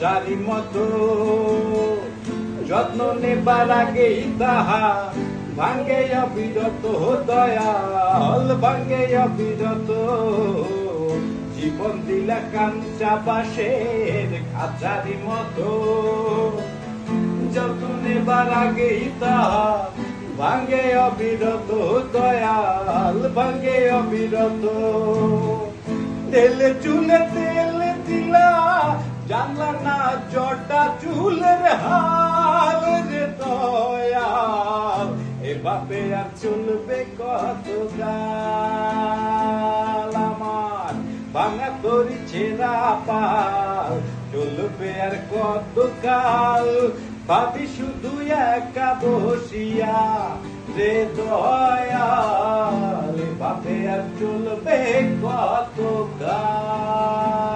খাঁচারি মতো যত্ন নেবার আগেই তাহা ভাঙ্গে অবিরত দয়াল, ভাঙ্গে অবিরত। জীবন দিলা কাঞ্চা বাঁশের খাঁচারি মতো যত্ন নেবার আগেই তাহা ভাঙ্গে অবিরত দয়াল, ভাঙ্গে অবিরত। তেলে চুলে তেল দিলা জানলা না জটা চুলের হাল রে দয়াল, এভাবে আর চলবে কত কাল? আমার ভাঙা তরি ছেঁড়া পাল চলবে আর কত কাল? ভাবি শুধু একা বসিয়া রে দয়াল, এভাবে আর চলবে কত কাল?